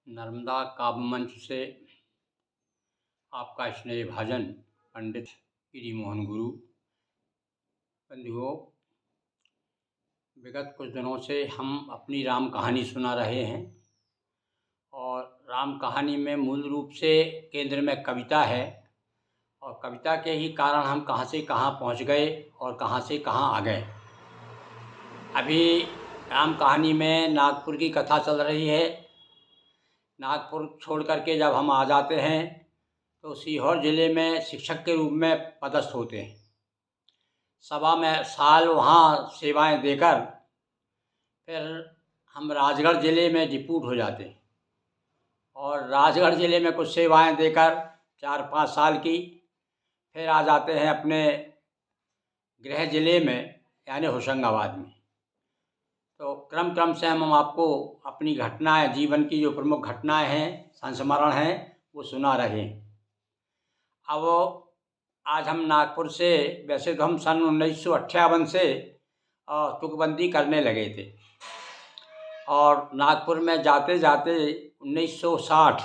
नर्मदा काव्य मंच से आपका स्नेह भाजन पंडित गिरि मोहन गुरु। बंधुओं, विगत कुछ दिनों से हम अपनी राम कहानी सुना रहे हैं और राम कहानी में मूल रूप से केंद्र में कविता है और कविता के ही कारण हम कहाँ से कहाँ पहुँच गए और कहाँ से कहाँ आ गए। अभी राम कहानी में नागपुर की कथा चल रही है। नागपुर छोड़ करके जब हम आ जाते हैं तो सीहोर ज़िले में शिक्षक के रूप में पदस्थ होते हैं। सवा में साल वहाँ सेवाएं देकर फिर हम राजगढ़ ज़िले में डिप्यूट हो जाते हैं और राजगढ़ ज़िले में कुछ सेवाएं देकर 4-5 साल की फिर आ जाते हैं अपने गृह ज़िले में यानी होशंगाबाद में। तो क्रम से हम आपको अपनी घटनाएं, जीवन की जो प्रमुख घटनाएं हैं, संस्मरण हैं, वो सुना रहे हैं। अब आज हम नागपुर से, वैसे तो हम सन 1958 से तुकबंदी करने लगे थे और नागपुर में जाते जाते 1960,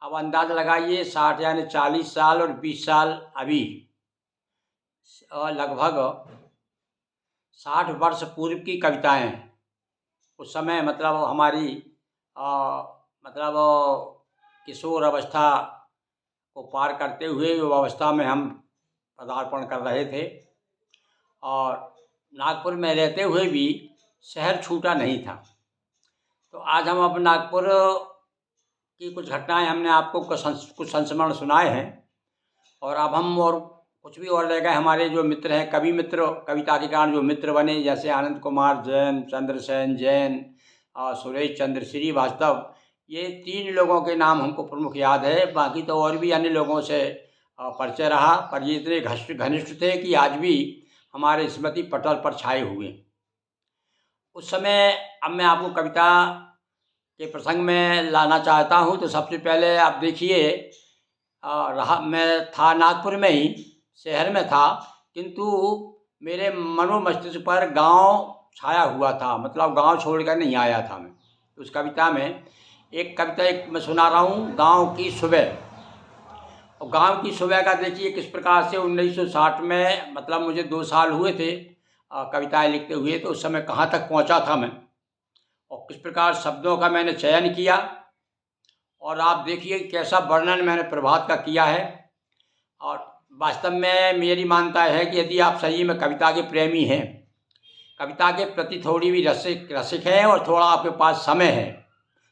अब अंदाज़ लगाइए 60 यानी 40 साल और 20 साल अभी, लगभग 60 वर्ष पूर्व की कविताएं। उस समय मतलब हमारी मतलब किशोर अवस्था को पार करते हुए जो अवस्था में हम पदार्पण कर रहे थे और नागपुर में रहते हुए भी शहर छूटा नहीं था। तो आज हम अब नागपुर की कुछ घटनाएं हमने आपको कुछ संस्मरण सुनाए हैं और अब हम और कुछ भी और रह गए। हमारे जो मित्र हैं, कवि मित्र, कविता के कारण जो मित्र बने, जैसे आनंद कुमार जैन, चंद्रसेन जैन, सुरेश चंद्र श्रीवास्तव, ये 3 लोगों के नाम हमको प्रमुख याद है। बाकी तो और भी अन्य लोगों से परिचय रहा, पर ये इतने घनिष्ठ थे कि आज भी हमारे स्मृति पटल पर छाए हुए। उस समय अब मैं आपको कविता के प्रसंग में लाना चाहता हूँ। तो सबसे पहले आप देखिए, मैं था नागपुर में ही, शहर में था, किंतु मेरे मस्तिष्क पर गांव छाया हुआ था, मतलब गांव छोड़कर नहीं आया था मैं। उस कविता में एक कविता मैं सुना रहा हूँ, गांव की सुबह। और गांव की सुबह का देखिए किस प्रकार से 1960 में, मतलब मुझे 2 साल हुए थे कविताएं लिखते हुए, तो उस समय कहाँ तक पहुँचा था मैं और किस प्रकार शब्दों का मैंने चयन किया। और आप देखिए कैसा वर्णन मैंने प्रभात का किया है। और वास्तव में मेरी मानता है कि यदि आप सही में कविता के प्रेमी हैं, कविता के प्रति थोड़ी भी रसिक हैं और थोड़ा आपके पास समय है,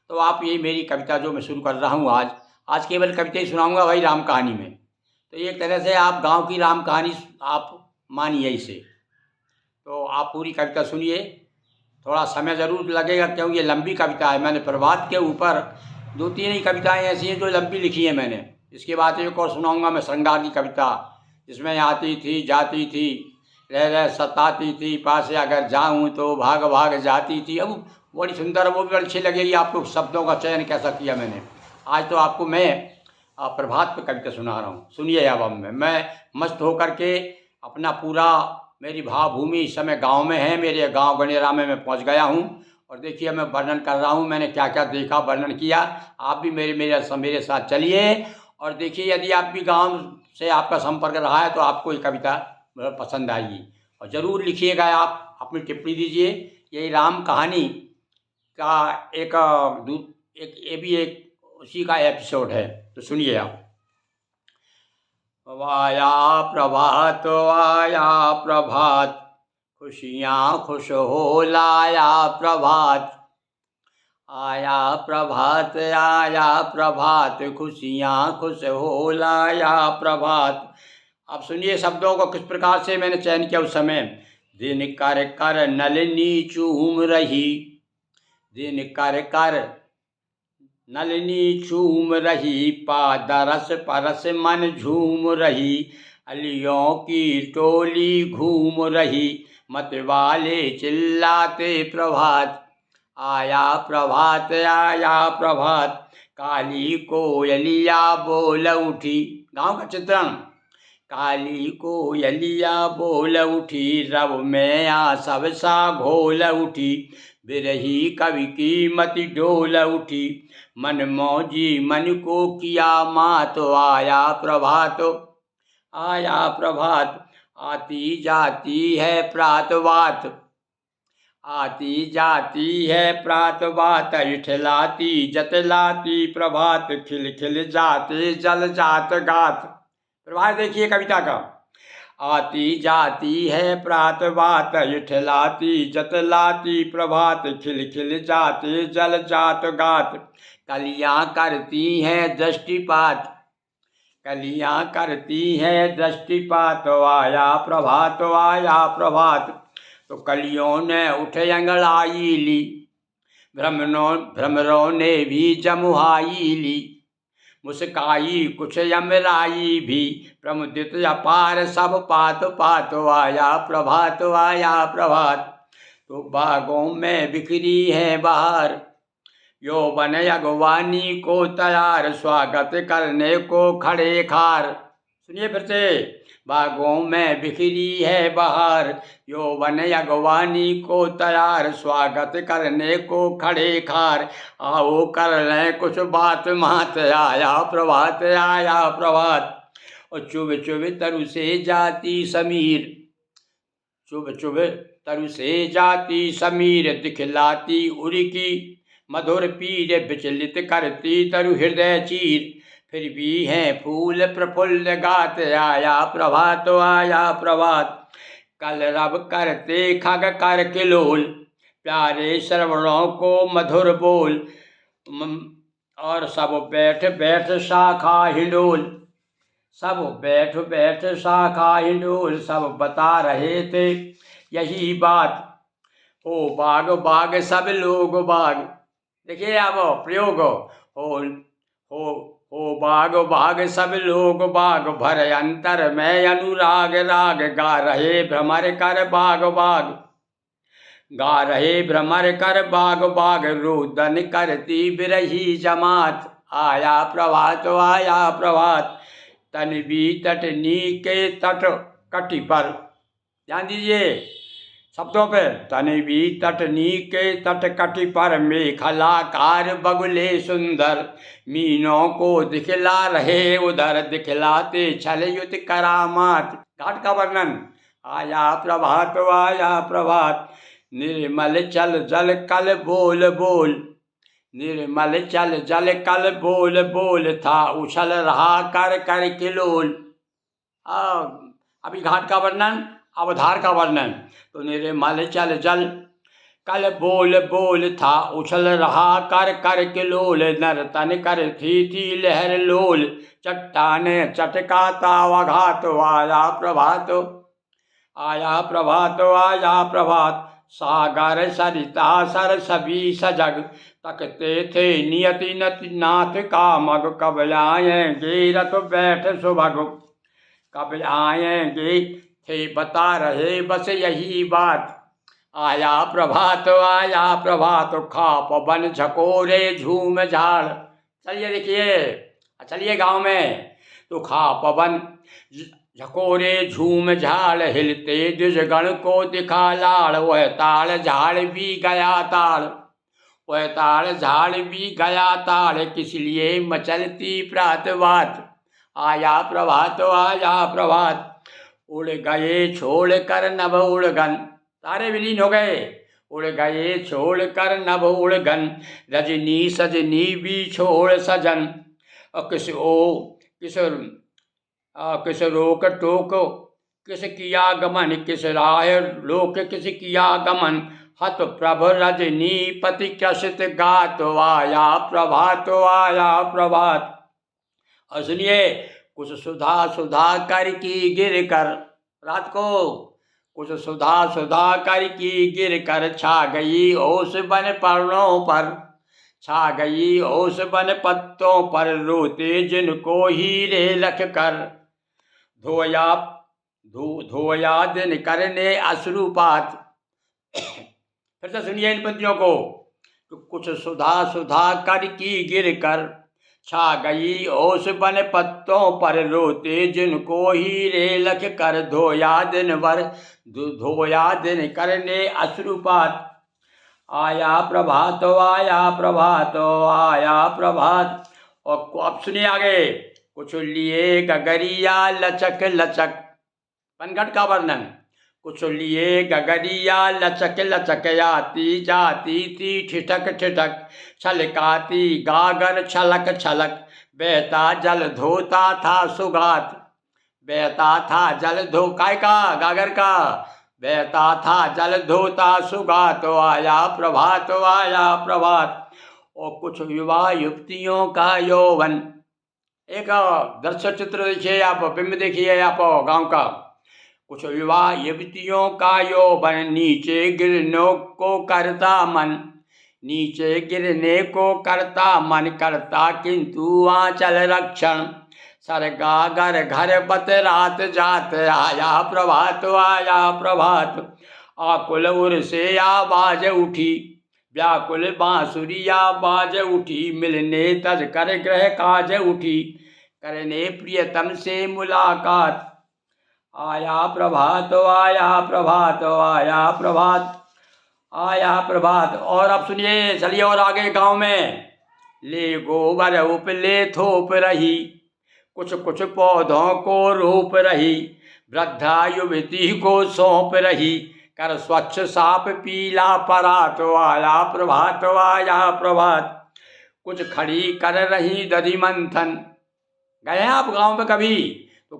तो आप ये मेरी कविता जो मैं शुरू कर रहा हूँ आज केवल कविता ही सुनाऊंगा भाई राम कहानी में। तो एक तरह से आप गांव की राम कहानी आप मानिए इसे। तो आप पूरी कविता सुनिए, थोड़ा समय ज़रूर लगेगा क्योंकि ये लंबी कविता है। मैंने प्रभात के ऊपर 2-3 ही कविताएँ ऐसी हैं जो लंबी लिखी है मैंने। इसके बाद एक और सुनाऊंगा मैं श्रृंगार की कविता, जिसमें आती थी जाती थी, रह सताती थी, पास अगर जाऊं तो भाग भाग जाती थी। अब बड़ी सुंदर, वो भी बड़ी अच्छी लगेगी आपको। शब्दों का चयन कैसा किया मैंने। आज तो आपको मैं प्रभात पे कविता सुना रहा हूँ, सुनिए। अब मैं मस्त होकर के अपना पूरा, मेरी भावभूमि इस समय गाँव में है, मेरे गाँव गनेरा में मैं पहुँच गया हूँ और देखिए मैं वर्णन कर रहा हूँ, मैंने क्या क्या देखा, वर्णन किया। आप भी मेरे साथ चलिए और देखिए, यदि आप भी गांव से आपका संपर्क रहा है तो आपको ये कविता बहुत पसंद आएगी और ज़रूर लिखिएगा। आप अपनी टिप्पणी दीजिए। यही राम कहानी का एक ये भी एक उसी का एपिसोड है, तो सुनिए आप। आया प्रभात, खुशियाँ खुश हो लाया प्रभात। आया प्रभात, खुशियाँ खुश हो लाया प्रभात। आप सुनिए शब्दों को किस प्रकार से मैंने चयन किया उस समय। दिन कर नलिनी चूम रही, दिन कर नलिनी चूम रही, पादरस परस मन झूम रही। अलियों की टोली घूम रही, मतवाले चिल्लाते प्रभात। आया प्रभात, काली कोयलिया बोल उठी। गांव का चित्रण, काली कोयलिया बोल उठी, रब में आ सब सा घोल उठी। बिरही कवि की मति डोल उठी, मन मौजी मन को किया मात। आया प्रभात, आया प्रभात, आती जाती है प्रात बात। आती जाती है प्रात बात, इठलाती जतलाती प्रभात। खिल खिल जाते जल जात गात। प्रभात देखिए कविता का। आती जाती है प्रात बात, इठलाती जतलाती प्रभात। खिल खिल जाते जल जात गात। कलियां करती हैं दृष्टिपात, कलियां करती हैं दृष्टिपात। आया प्रभात, आया प्रभात। तो कलियों ने उठ अंगड़ाई ली, भ्रमरों ने भी जमुहाई ली। मुस्काई कुछ यमराई भी, प्रमुदित अपार सब पात पात। आया प्रभात, आया प्रभात। तो बागों में बिखरी है बहार, यौवन अगवानी को तैयार। स्वागत करने को खड़े खार। सुनिए फिर से। बागों में बिखरी है बहार, यौवन अगवानी को तैयार। स्वागत करने को खड़े खार, आओ कर लें कुछ बात मात। आया प्रभात, आया प्रभात। और चुभ चुभ तरु से जाती समीर, चुभ चुभ तरु से जाती समीर। दिखलाती उड़की मधुर पीर, विचलित करती तरु हृदय चीर। फिर भी हैं फूल प्रफुल्ल गात। आया प्रभात, आया प्रभात। कल रब करते खग कर किलोल, प्यारे श्रवणों को मधुर बोल। और सब बैठ बैठ शाखा हिंडोल, सब बैठ बैठ शाखा हिंडोल। सब बता रहे थे यही बात, हो बाग बाग सब लोग बाग। देखिए अब प्रयोग हो बाग बाग सब लोग बाग। भर अंतर में अनुराग राग, गा रहे भ्रमर कर बाग बाग। गा रहे भ्रमर कर बाग बाग, रोदन करती बिरही जमात। आया प्रभात, आया प्रभात। तनवी तटनी के तट कटी पर, ध्यान दीजिए शब्दों पे। तनवी तटनी के तट कटी पर, मेखलाकार बगुले सुंदर। मीनों को दिखला रहे उधर, दिखलाते छल युत करामात। घाट का वर्णन। आया प्रभात, आया प्रभात। निर्मल चल जल कल बोल बोल, निर्मल चल जल कल बोल बोल। था उछल रहा कर कर किलोल। अभी घाट का वर्णन, अवधार का वर्णन। तो निर्मल चल जल कल बोल बोल, था उछल रहा कर कर किलोल। नर्तन कर थी लहर लोल, चट्टाने चटका तावा घात। आया प्रभात, आया प्रभात, आया प्रभात। सागर सरिता सर सभी सजग, तकते थे नियति नति नाथ का मग। कब आएंगे रथ बैठ सुभग, कब आएंगे थे बता रहे बस यही बात। आया प्रभात, आया प्रभात। खाप बन झकोरे झूम झाड़। चलिए देखिए, चलिए गांव में। तो खाप बन झकोरे झूम झाड़, हिलते द्विजगण को दिखा लाड़। वह ताड़ झाड़ भी गया ताड़, वह ताड़ झाड़ भी गया ताड़। किस लिए मचलती प्रात बात। आया प्रभात, आया प्रभात। उड़ गए छोड़ कर नभ उड़गन, तारे विलीन हो गए। उड़ गए छोड़ कर नभ उड़गन, रजनी सजनी भी छोड़ सजन। और किस रोक टोक किस किया गमन, किस राह लोक किस किया गमन। हत प्रभ रजनी पति कसित गात। आया प्रभात, आया प्रभात। और सुनिए, कुछ सुधा सुधा कर की गिर कर, रात को कुछ सुधा सुधा कर की गिर कर। छा गई ओस बन पर्णों पर, छा गई ओस बन पत्तों पर। रोते जिनको हीरे रख कर, धोया दिन करने अश्रुपात। फिर से सुनिए इन पंक्तियों को। तो कुछ सुधा सुधा कर की गिर कर, छा गई ओस बन पत्तों पर रोते, जिनको हीरे लख कर धोया दिन भर, धोया दिन करने अश्रुपात। आया प्रभात आया प्रभात आया प्रभात। और अब सुनिए आगे, कुछ लिए गगरिया लचक लचक, पनघट का वर्णन। कुछ लिए गगरिया लचक लचक, आती जाती थी ठिठक ठिठक, छलकाती गागर छलक छलक, बहता जल धोता था सुगात। बहता था जल धो काय का, गागर का, बहता था जल धोता सुगात। आया प्रभात आया प्रभात। और कुछ युवा युवतियों का यौवन, एक दर्शक चित्र देखिए आप, बिंब देखिए आप गांव का। कुछ युवा युवतियों का यौवन, नीचे गिरने को करता मन, नीचे गिरने को करता मन, करता किंतु आंचल रक्षण। सरगागर घर बत रात जात, आया प्रभात आया प्रभात। आकुल उर से आवाज उठी, व्याकुल बांसुरिया बाज उठी, मिलने तज कर ग्रह काज उठी, करने प्रियतम से मुलाकात। आया प्रभात आया प्रभात आया प्रभात आया प्रभात। और अब सुनिए, चलिए और आगे गांव में। ले गोबर उपले थोप रही, कुछ कुछ पौधों को रोप रही, वृद्धा युवती को सौंप रही, कर स्वच्छ साफ पीला परात। आया प्रभात आया प्रभात। कुछ खड़ी कर रही दधि मंथन, गए हैं आप गांव में कभी? तो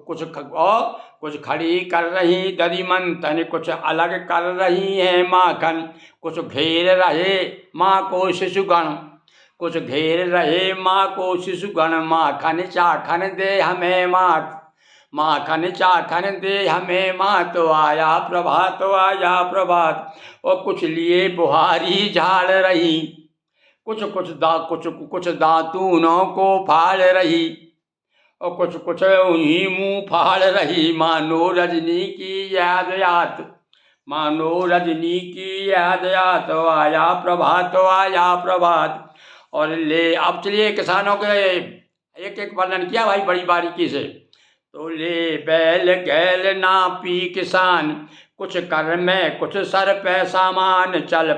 कुछ खड़ी कर रही दधि मंथन, कुछ अलग कर रही हैं माखन, कुछ घेर रहे माँ को शिशुगण, कुछ घेर रहे माँ को शिशुगण। माखन चाखन दे हमें मात, माखन चाखन दे हमें मात। तो आया प्रभात आया प्रभात। और कुछ लिए बुहारी झाड़ रही, कुछ दातूनों को फाड़ रही, और कुछ उन्हीं मुँह फाड़ रही, मानो रजनी की याद याद, मानो रजनी की याद याद। आया प्रभात आया प्रभात। और ले अब चलिए किसानों के एक एक वर्णन किया भाई बड़ी बारीकी से। तो ले बैल गैल नापी किसान, कुछ कर में कुछ सर पे सामान, चल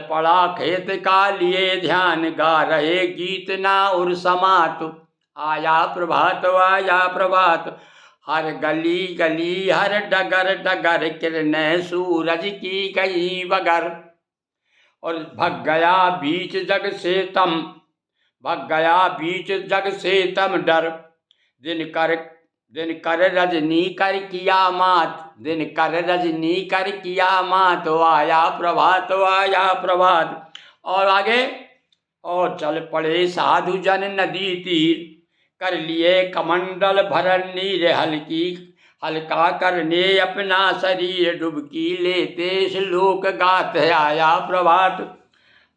पड़ा खेत का लिए ध्यान, गा रहे गीत ना उर समात। आया प्रभात आया प्रभात। हर गली गली हर डगर डगर, किरणें सूरज की गई बगर। और भग गया बीच जग से तम, भग गया बीच जग से तम डर, दिन कर रजनी कर किया मात, दिन कर रजनी कर किया मात। आया प्रभात आया प्रभात। और आगे, और चल पड़े साधु जन नदी तीर, कर लिए कमंडल भरन नीर, हल्का करने अपना शरीर, डुबकी लेते श्लोक गात। आया प्रभात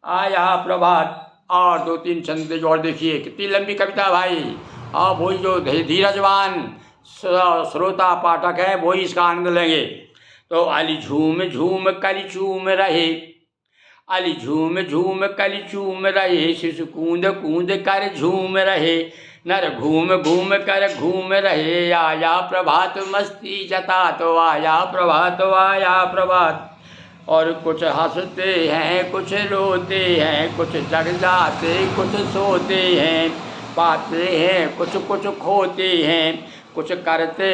आया प्रभात। और दो तीन छंद और देखिए, कितनी लंबी कविता भाई। और वही जो धीरजवान श्रोता पाठक है वही इसका आनंद लेंगे। तो अली झूम झूम कली चूम रहे, अली झूम झूम कली चूम रहे, शिशु कूंद कूंद कर झूम रहे, नर घूम घूम कर घूम रहे। आया प्रभात मस्ती जता, तो आया प्रभात आया प्रभात। और कुछ हंसते हैं कुछ रोते हैं, कुछ जग जाते कुछ सोते हैं, पाते हैं कुछ कुछ खोते हैं, कुछ करते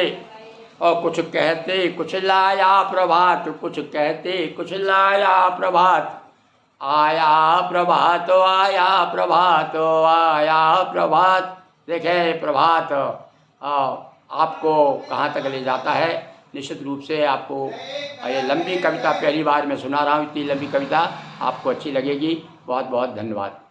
और कुछ कहते कुछ लाया प्रभात, कुछ कहते कुछ लाया प्रभात। आया प्रभात आया प्रभात आया प्रभात। देखें प्रभात आपको कहाँ तक ले जाता है। निश्चित रूप से आपको ये लंबी कविता पहली बार मैं सुना रहा हूँ, इतनी लंबी कविता आपको अच्छी लगेगी। बहुत बहुत धन्यवाद।